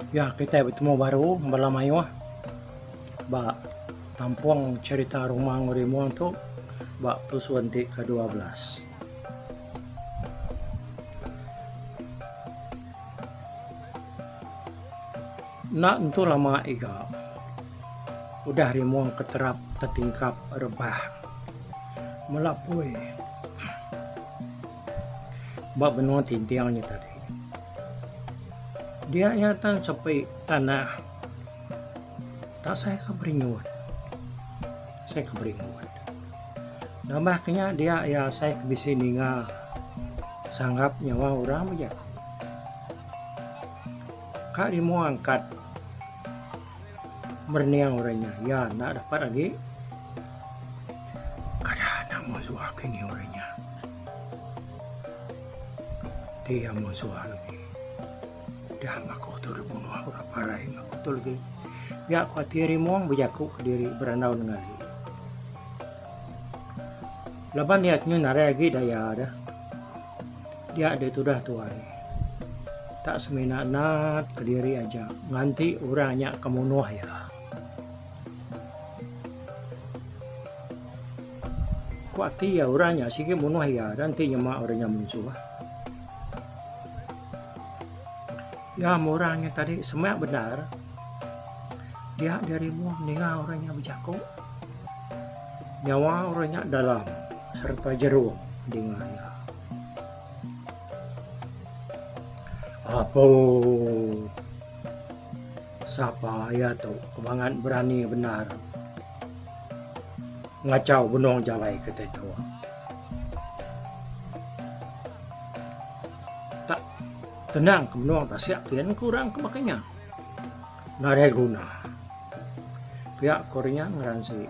Ya, kita bertemu baru berlama ba tampuang cerita rumah ngurimu tu ba tu suanti ke-12. Nak entu lama iga. Udah rimuang keterap tertingkap rebah. Melapui. Ba benua tintiangnya tadi. Dia nyata sampai tanah. Tak saya keberinguan. Saya keberinguan. Nambahnya dia ya saya kebisi ninga sanggap nyawa orang aja. Kak mau angkat berniang orangnya. Ya nak dapat lagi. Kada nak mau suah kini orangnya. Dia mau suah lagi. Dah aku tu dibunuh orang parai aku tu lagi. Ya khawatir muang berjaku ke diri berandau dengan dia. Laban niatnya naragi daya dah. Dia ada tu dah tuai. Tak semena nat ke diri aja. Nganti orangnya kemunuh ya. Kuati ya orangnya sikit munuh ya. Nanti nyemak orangnya musuh. Ya orangnya tadi semak benar. Dia dari muang ninggal orangnya berjaku. Nyawa orangnya dalam serta jeruk dingaya. Apa siapa ya tu kebangan berani benar ngacau benong jalai kata itu. Tak tenang ke benong tak siap pian kurang ke makanya. Nare guna. Pihak Korea ngeransi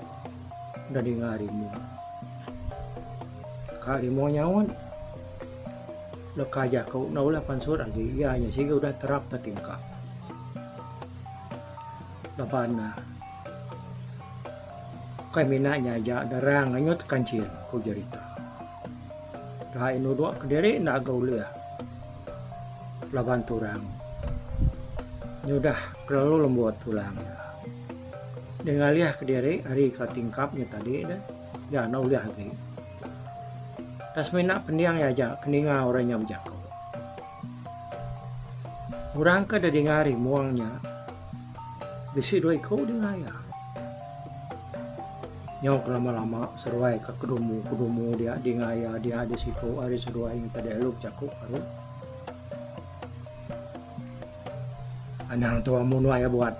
dari ngarimu. Karimu nyawan. Lekaja kau naulah pansur lagi. Ia hanya sih udah terap tertingkap. Lapana. Kay minanya aja darang anyot kancil ko jarita. Kahit inudwa kediri nagaw liya. Laban turang. Nyudah terlalu lembut tulang. Dengan liah kediri hari ketingkapnya tadi dah. Ya nau liah lagi. Tas minak pendiang ya aja keninga orangnya berjakau. Orang ke dari ngari muangnya. Bisi doi kau dengan ya. Nyok lama-lama seruai ke kedumu dia di ngaya dia di situ hari seruai yang tadi elok cakuk baru. Anang tua munua ya buat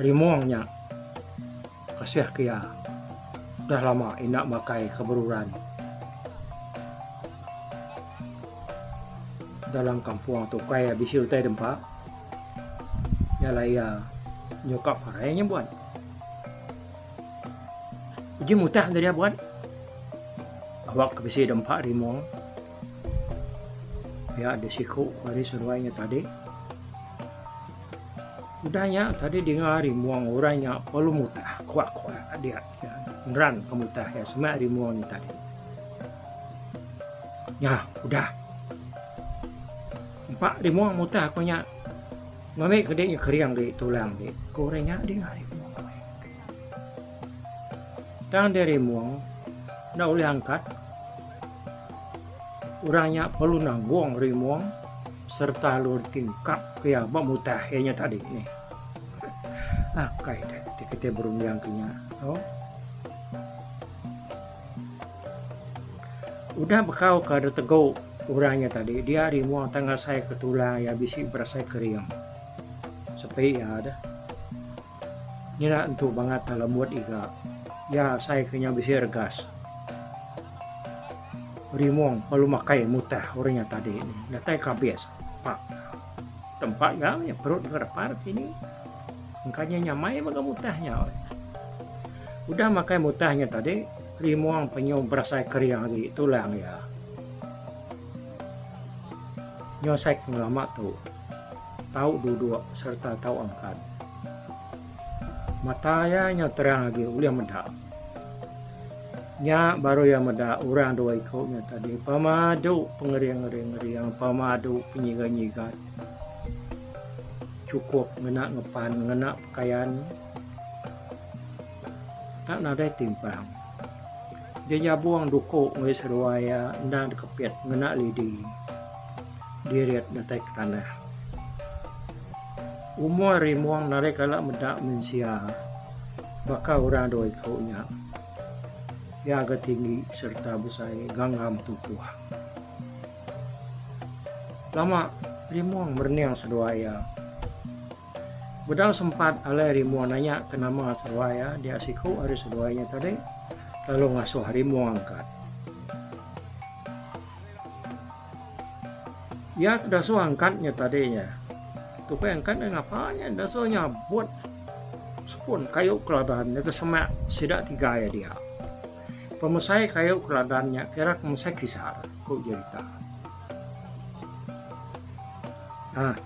rimuangnya kasih kia. Dah lama inak makai keberuran. Dalam kampung tu kaya bisil teh dempa. Ya lah ya nyokap parainya buat. Uji mutah dari buat. Awak kebisi dempa rimong. Ya ada siku hari seruainya tadi. Udahnya tadi dengar rimuang orangnya perlu mutah kuat dia ya, beneran kemutah ya semua rimuangnya tadi. Ya udah. Pak rimuang mutah akunya ngame kedenya keriang di tulang di korenya dia rimuang. Tang dari rimuang nak boleh angkat orangnya perlu nanggung rimuang serta lur tingkap kaya mutah nya tadi nih. Kaya kita berundang kenya. Oh. Udah bekau kada tegau orangnya tadi dia rimuang tanggal saya ketulang ya bisi berasa keriang. Sepi ya ada. Nira entu banget dalam buat iga. Ya saya kenya bisi regas. Rimuang perlu makai mutah orangnya tadi ini. Datai kabias. Pak. Tempat ya perut ngerepar sini. Makanya nyamai maga mutahnya. Udah makai mutahnya tadi. Rimuang penyum berasa keriang di tulang ya. Nyosek ngelama tu. Tahu duduk serta tahu angkat. Matanya terang lagi uliah medak. Nya baru yang meda orang dua ikutnya tadi. Pamadu pengeriang-ngeriang. Pamadu penyiga-nyiga. cukup ngena ngepan ngena pakaian tak nadai timpang dia buang duko ngai seruaya ndang dekepet ngena lidi diriat datai ke tanah umur rimuang nadai kala medak mensia baka orang doi kaunya ya agak tinggi serta besai ganggam tupuh lama rimuang berniang seduaya bedang sempat alai rimuang nanya ke nama seduaya dia siku hari seduanya tadi lalu ngasuh rimuang angkat ya dasuh angkatnya tadinya tupai angkatnya ngapanya dasuhnya buat sepun kayu keladan itu semak sidak tiga ya dia pemesai kayu keladannya kira pemesai kisar kau cerita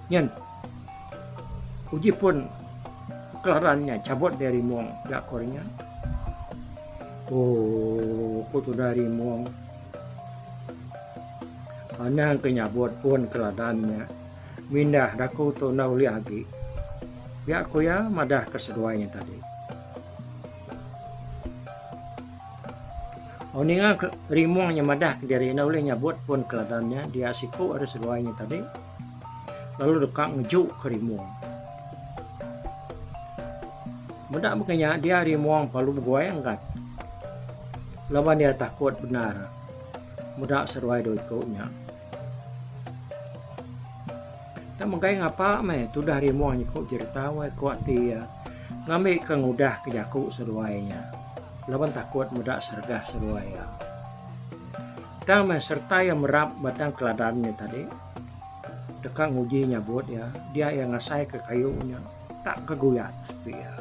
nyen uji pun keladannya cabut dari muang gak kornya kutu dari muang anang kenyabut pun keladannya mindah daku tu nauli lagi ya aku ya madah keseduanya tadi oninga rimuangnya madah dari nauli nyabut pun keladannya dia siku ada seduanya tadi lalu dekat ngejuk ke rimuang mudah makanya dia rimuang palu bergoyang kan lawan dia takut benar mudah seruai doikonya tak mengkai ngapa meh tu dah rimuang kau cerita wai kuat dia ngambil kengudah ke jaku seruainya lawan takut mudah sergah seruaya tak meh serta yang merap batang keladannya tadi dekat nguji nyabut ya dia yang ngasai ke kayunya tak keguyat ya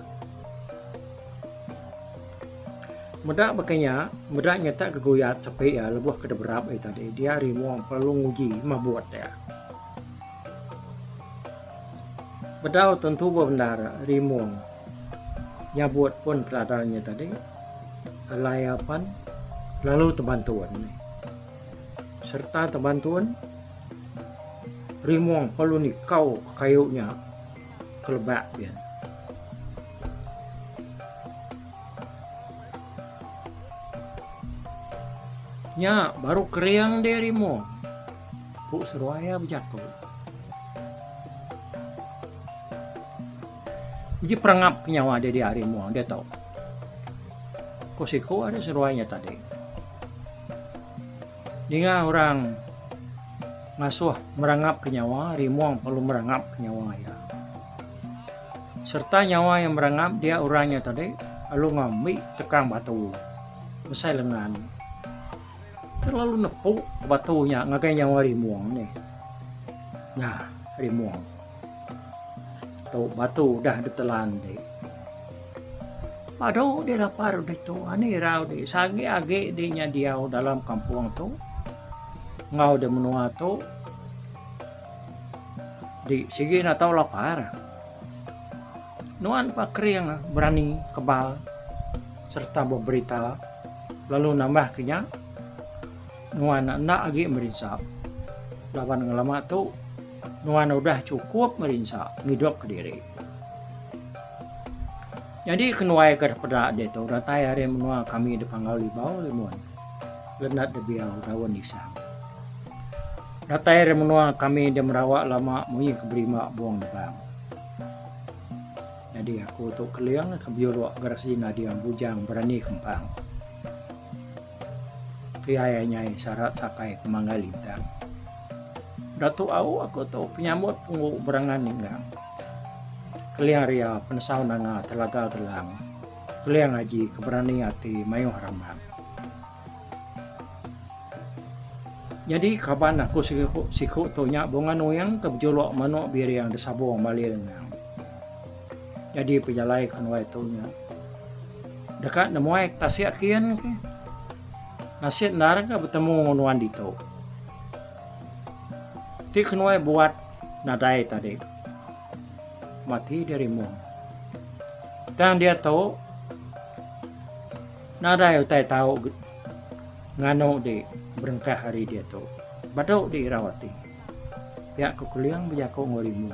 mudah makanya mudahnya tak keguyat sepi ya lebuh ke berap tadi dia rimuang perlu nguji mabuat ya bedau tentu benar rimuang nyabut pun keladannya tadi layapan lalu tebantuan serta tebantuan rimuang perlu nikau kayunya kelebak ya nya baru keriang dia rimuang bu seruaya berjatuh jadi perangap nyawa dia di harimau dia tahu kosiku ada seruainya tadi jika orang ngasuh merangap ke nyawa harimau perlu merangap ke nyawa ya serta nyawa yang merangap dia orangnya tadi lalu ngambil tekang batu besar lengan terlalu nepuk ke batunya ngakai nyawa harimau nih nah harimau batu dah ditelan deh. Padu dia lapar deh tu, ani rau deh. Sagi age dia diau dalam kampung tu, ngau de menua tu, di sigi na tau lapar. Nuan pak kering berani kebal serta berberita, lalu nambah kenya. Nuan nak age merinsap, lawan ngelama tu. Nuan udah cukup merinsa ngidop ke diri. Jadi kenuai ke pada dia tu ratai hari menua kami di panggal libau limuan. Lenat de biau dawan nisa. Ratai hari menua kami di merawak lama munyi ke berima buang bang. Jadi aku tu keliang ke biolog garasi nadia bujang berani kempang. Kiayanya syarat sakai pemanggal lintang. Datu aku tu penyambut punggu berangan ninggang. Keliang ria pensau nanga telaga gelang. Keliang haji keberani hati mayu haramang. Jadi kapan aku siku tonya bongan uyang kebjolok manuk biri yang desabong malil ngang. Jadi pejalai kenwai tonya. Dekat nemuai tasiak kian ke. Nasib narga bertemu nuan dito. Ti kenuai buat nadai tadi mati dari mu dan dia tahu nadai utai tahu ngano di berengkah hari dia tahu badau di rawati ya kekuliang berjako ngorimu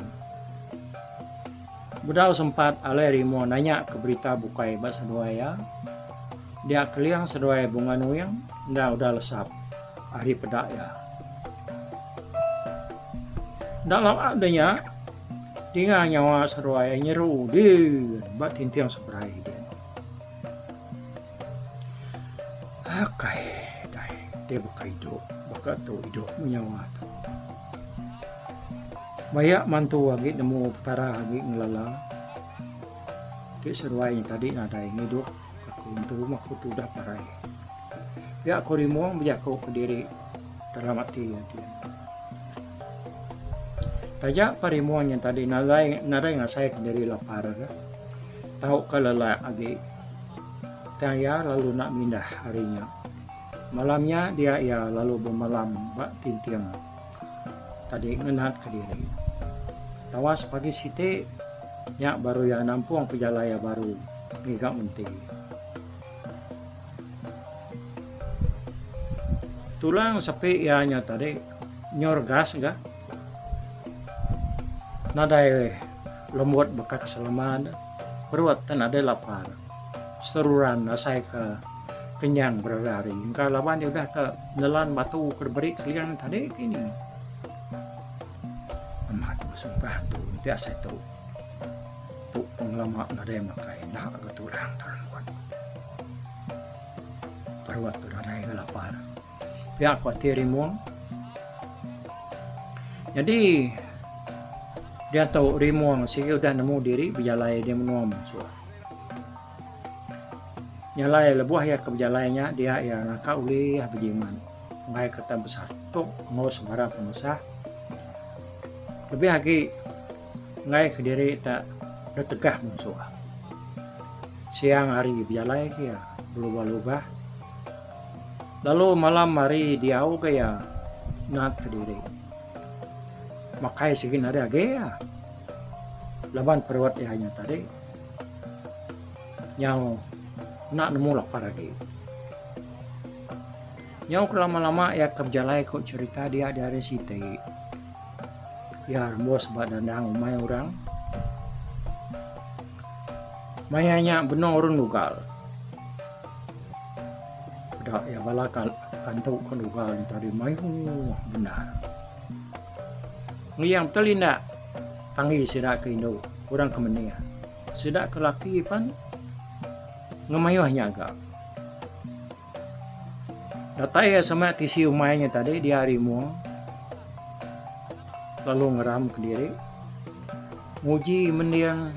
Budau sempat ale rimo nanya ke berita bukai bak sedoaya. Dia keliang sedoaya bunga nuyang, nda udah lesap hari pedak ya. Dalam adanya tinggal nyawa sedoaya nyeru di bak tintiang seberai dia. Akai dai dia buka hidup, baka tu hidup menyawa tu. Banyak mantu lagi nemu petara lagi ngelala. Ti seruai tadi nada yang hidup aku untuk rumah aku tu dah parai. Ya aku rimuang bijak kau ke diri dalam hati dia. Tajak parimuang yang tadi nada yang saya ke diri lapar. Tahu kelala lagi. Tanya lalu nak mindah harinya. Malamnya dia lalu bermalam bak tintiang. Tadi ngenat ke diri. Tawas pagi siti nyak baru yang nampung pejalaya baru ngigak menti. Tulang sepi ianya tadi nyor gas ga. Nadai lembut bekas keselaman beruat tan ada lapar. Seruran asai ke kenyang berlari. Engkau lawan dia udah ke nelan batu kerberi seliang tadi kini. Sumpah tu tiap saya tu pengalaman ada yang makai nak keturang terluat perwat tu dah naik lapar pihak khawatir rimuang jadi dia tahu rimuang sih udah nemu diri berjalai dia menuam so nyalai lebuah ya keberjalainya dia ya nakak uli ya berjiman ngai kata besar tu ngau sembarang pengusaha lebih lagi ngai ke diri tak tegah musuh. Siang hari berjalan ya berubah-ubah. Lalu malam hari diau kaya nak ke diri. Makai segin ada ya. Laban perwat hanya tadi. Yang nak nemu lapar lagi. Yang lama-lama ya keberjalan kok cerita dia dari Siti. Ya rembos sebab dandang umai orang. Mayanya benar orang lugal. Dah ya bala kantuk ke lugal tadi mayu benar. Ngiang telindak tangi sidak ke Indo orang kemenia. Sidak ke laki pan ngemayuhnya agak. Datai ya sama tisi umainya tadi dia rimuang. Lalu ngeram ke diri muji mendiang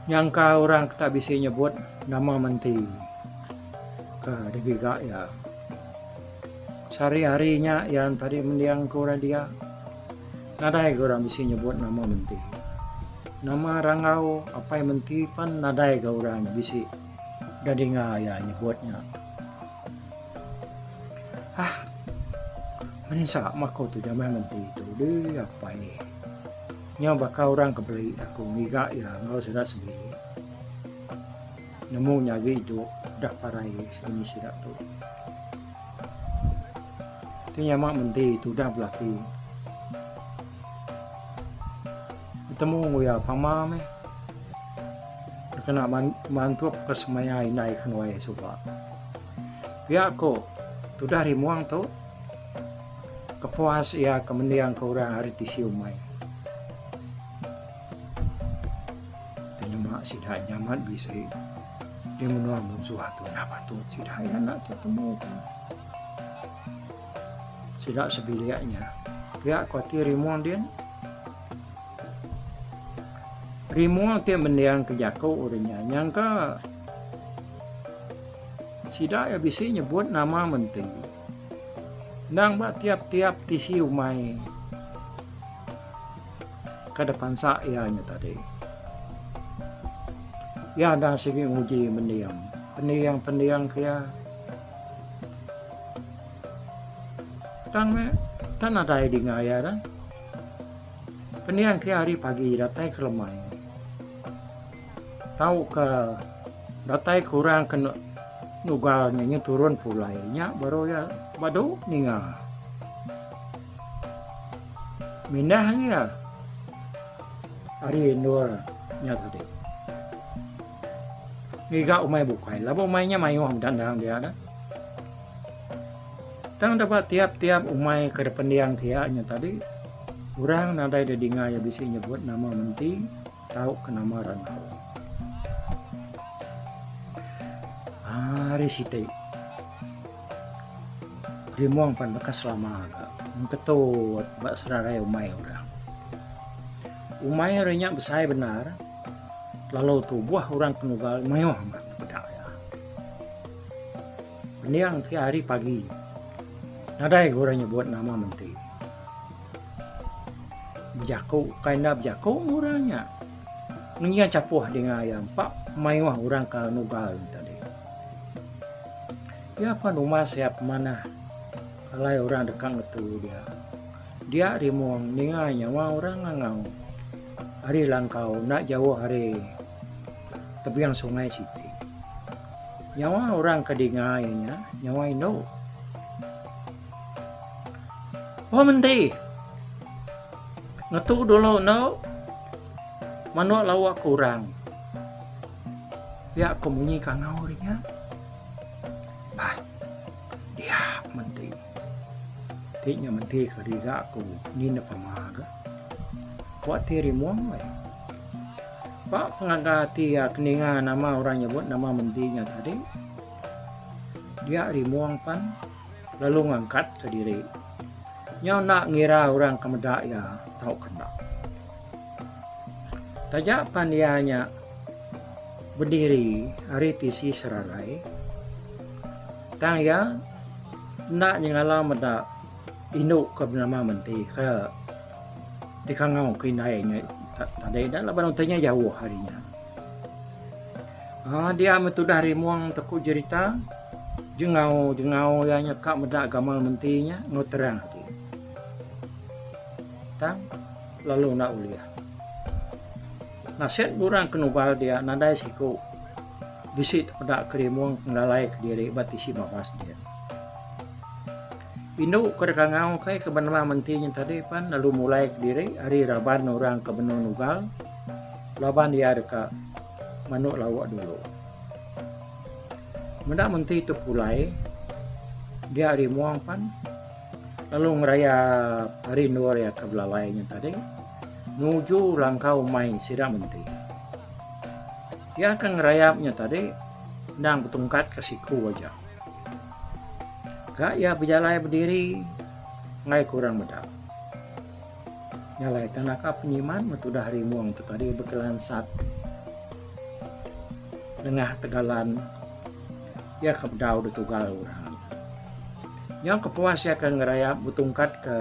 nyangka orang tak bisa nyebut nama menti ke degiga ya sehari-harinya yang tadi mendiang ke orang dia nadai ke orang bisa nyebut nama menti nama rangau apa yang menti pan nadai ke orang bisa dadinga ya nyebutnya Menisa mako tu jamai menti tu deh apa ni? Nya bakal orang kebeli aku ngiga ya ngau sudah sendiri. Nemu nyagi itu dah parai sini sidak tu. Tu mak menti tu dah belaki. Bertemu ya pama me. Kena mantup kesemaya inai kenwai suka. Pihak ko tu dah rimuang tu. Kepuas ya kemendiang ke orang hari tisi umai. Tanya mak sidak nyaman bisa dia menuang musuh tu apa tu sidak ya nak ketemu sidak sebiliaknya pihak khawatir rimuang dia rimuang tiap mendiang ke jakau orangnya nyangka sidak ya bisa nyebut nama menteri nang ba tiap-tiap tisi umai ke depan saya tadi. Ya dah segi uji mendiam. Pendiang kaya. Tan ada di ngaya dah. Pendiang kaya hari pagi datai ke lemai. Tahu ke datai kurang kena nugalnya turun pulainya baru ya badu ninga mindahnya ari nur nya tadi ngiga umay bukai labo umaynya mayuh dandang dia ada tang dapat tiap-tiap umay ke depan tiaknya tadi orang nadai dedinga ya bisa nyebut nama menti tahu ke nama ranau hari site rimuang pan bekas lama agak ketut bak serarai umay orang umay renya besai benar lalu tubuh orang penugal mayuh amat bedak ya pendiang ti hari pagi nadai orang nyebut nama menti Jako kaina jako murahnya ngia capuh dengan ayam pak mayuh orang ka nugal tadi ya apa rumah siap mana kalai orang dekat ngetu dia rimuang ninga nyawa orang ngangau hari langkau nak jauh hari tepian sungai Siti nyawa orang kedingainya nyawa ino oh menti ngetu dulu no manu lawak kurang ya kemunyi kangau rinya bah dia menti tiknya menti keriga aku nina pamaga kuat tiri muang we pak pengagati ya keninga nama orang nyebut nama mentinya tadi dia rimuang pan lalu ngangkat ke diri nyaw nak ngira orang kemedak ya tahu kena tajak pandianya berdiri hari tisi serarai tang ya nak nyengala medak induk ke nama menti ke di kangau kinainya tadi dan laban untanya jauh harinya dia metudah rimuang teku cerita jengau yang nyekak medak gamal mentinya ngoterang hati tang lalu nak uliah nasihat burang kenubal dia nadai siku bisit pada kerimuang ngelalai ke diri batisi mawas dia Indo kerekangau kai ke benama mentinya tadi pan lalu mulai ke diri hari raban orang ke benua nugal laban dia dekat manuk lawak dulu mendak menti itu pulai dia hari muang pan lalu ngeraya hari nur ya ke belalainya tadi nuju langkau main sidak menti dia akan ngerayapnya tadi nang betungkat ke siku aja kak ya berjalan berdiri ngai kurang bedak nyalai tanaka penyiman metudah hari muang itu tadi bekelan sat dengah tegalan ya kebdau detugal orang yang kepuas ya akan ngerayap betungkat ke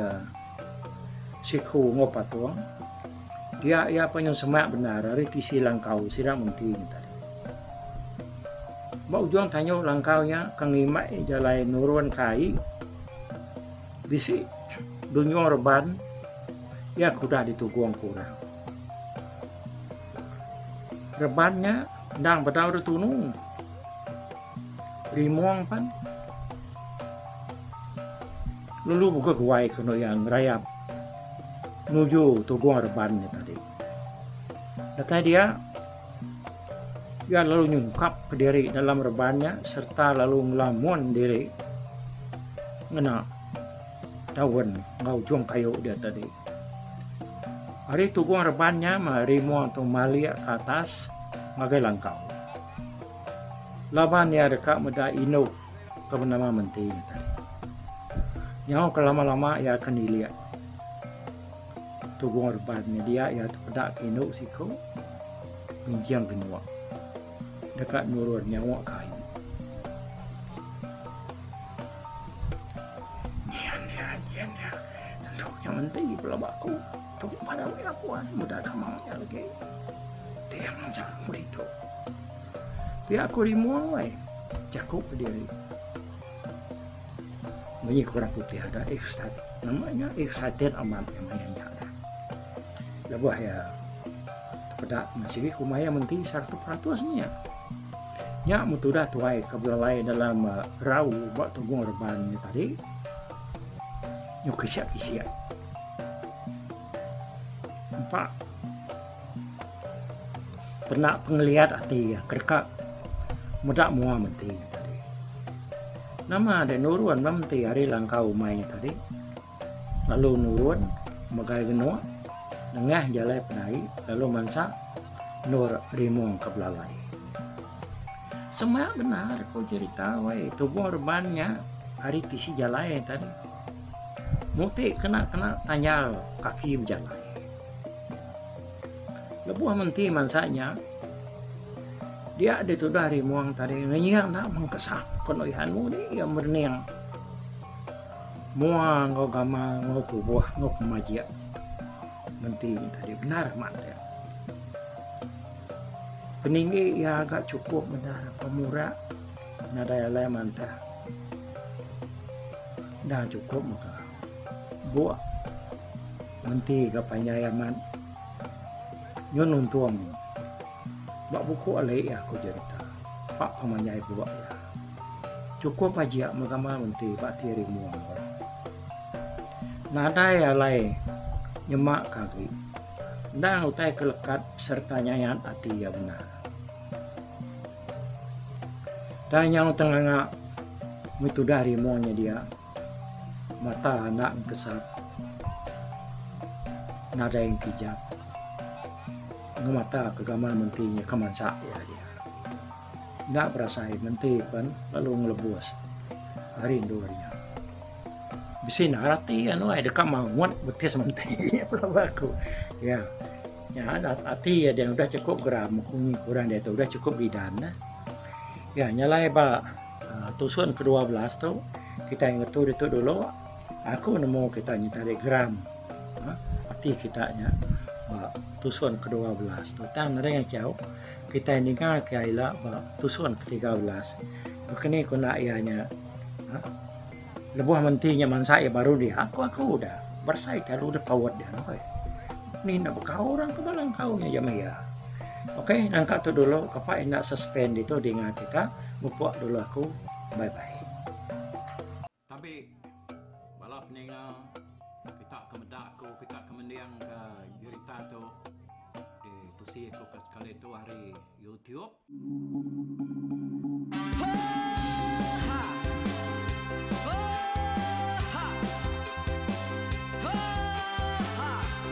siku ngopatuang dia ya penyung semak benar hari tisi langkau sidak menti tadi Bau juang tanya langkaunya kang imak jalai nurun kai bisi dunia reban ya kuda dituguang kurang rebannya ndang bedau tunung rimuang pan lulu buka guai kono yang rayap nuju tuguang rebannya tadi kata dia dia lalu nyungkap ke diri dalam rebannya serta lalu ngelamun diri ngena daun ngau juang kayu dia tadi hari tuguang rebannya marimu atau malia ke atas ngagai langkau laban ya dekat meda ino ke bernama menti tadi nyawa kelama-lama ya akan dilihat tuguang rebannya dia ya pedak ke ino siku minjiang benua dekat nurun nyawa kayu. Nian. Tentunya menteri pelabakku. Tuh pada aku mudah kamangnya lagi. Tiang sakul itu. Pihak aku rimuang wai. Cakup diri. Bunyi kurang putih ada ekstat. Namanya ekstatin amat yang ada. Lebah ya. Pada masih kumaya menteri 100%-nya. Nya mutudah tuai kebelalai dalam rau buat tugung rebannya tadi nyuk kisia-kisia empat pernah penglihat hati ya kerka muda mua menti tadi nama ada nurun menti hari langkau mai tadi lalu nurun magai genua nengah jalai penai lalu mansa nur rimong kebelalai semua benar kau cerita wai tubuh orbannya hari tisi jalai tadi muti kena tanya kaki berjalai lebuah menti mansanya dia ada tu dari muang tadi ngiang nak mengkesap konoihanmu ni yang berniang muang ngau gama ngau tubuh ngau pemajia menti tadi benar mak dia peninggi ya agak cukup benar pemurah nada yang mantah dah cukup maka buat menti kepanyayaman nyon untuang bak buku alai ya aku cerita pak pemanyai buat ya cukup aja magama menti pak tiri muang nada ya lai nyemak kaki ndang utai kelekat serta nyayan hati ya benar tanya tengah itu dari muangnya dia mata anak kesat nada yang kijap mata kegaman mentinya kemansa ya dia nggak berasa menti kan lalu ngelebus hari indurnya bisi narati anu ada kamanguat betis menti aku ya hati ya dia udah cukup geram kurang dia tuh udah cukup bidan ya nyalai pak tusuan ke-12 tuh kita ingat tuh itu dulu aku nemu kita nyitari gram hati kitanya tusuan ke-12 tuh tam yang jauh kita ini kan kaila tusuan ke-13 begini kena ianya lebuh mentinya mansa ya baru dia aku udah bersai kalau udah power dia ini nak kau orang kebalang kau nya jamia oke angkat tuh dulu kapa enak suspend itu dengan kita mupuak dulu aku bye bye tapi balap ningal kita kemedaku kita kemendiang ke cerita tu di tusi aku kali itu hari YouTube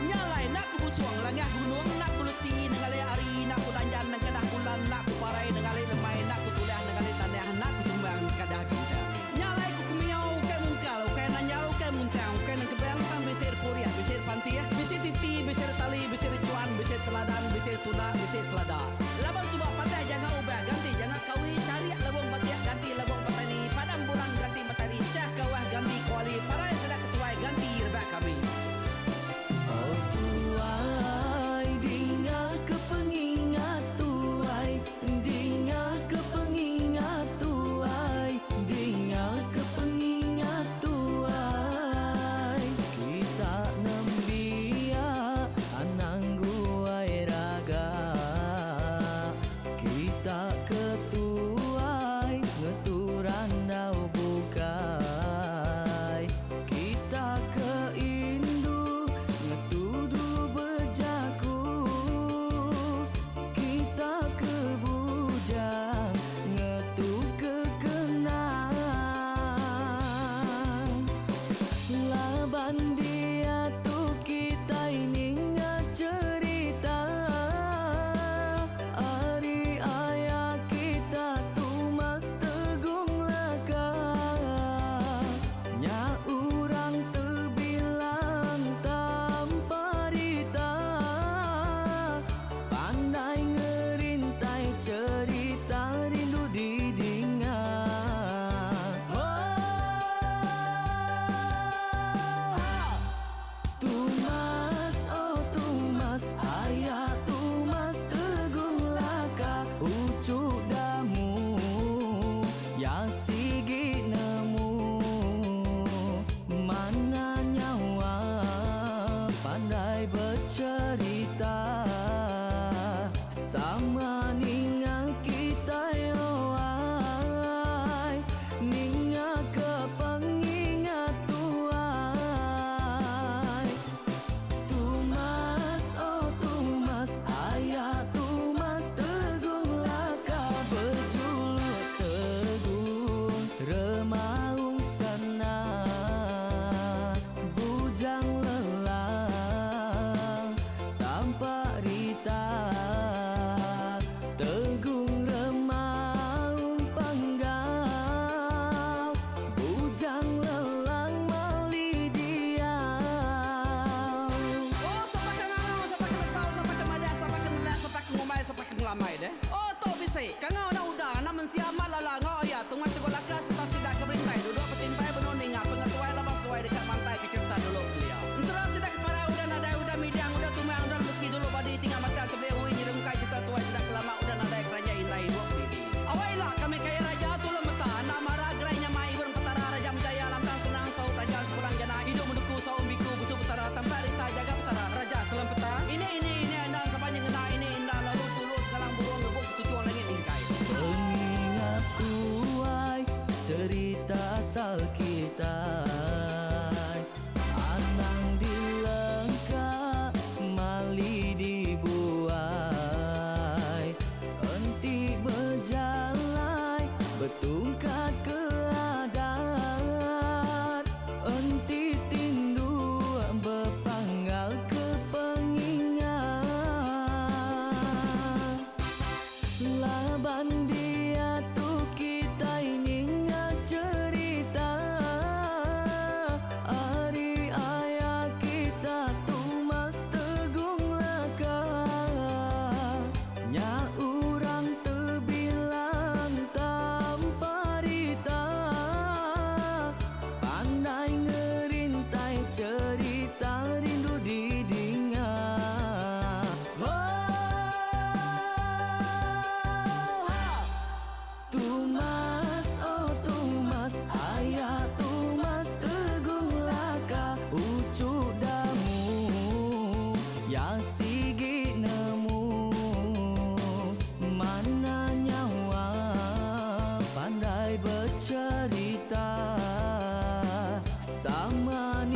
nyalai nak ku busuang lang aku gunung nak ku lesi nengalai ari nak ku tanjan nang kadah bulan nak ku parai nengalai lemai nak ku tuliah nengalai tanah nak ku tumbang kadah kita nyalai ku kumiau ke mungkal ke nanyau ke muntang ke nang kebang pang besir puriah besir pantia besir titi besir tali besir cuan besir teladan besir tuna besir selada laban subak patah jangan ubah ganti jangan kawi cari labong patiak ganti labong petani padam bulan ganti matahari cah kawah ganti kuali parai sedak ketuai ganti rebak kami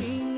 ingin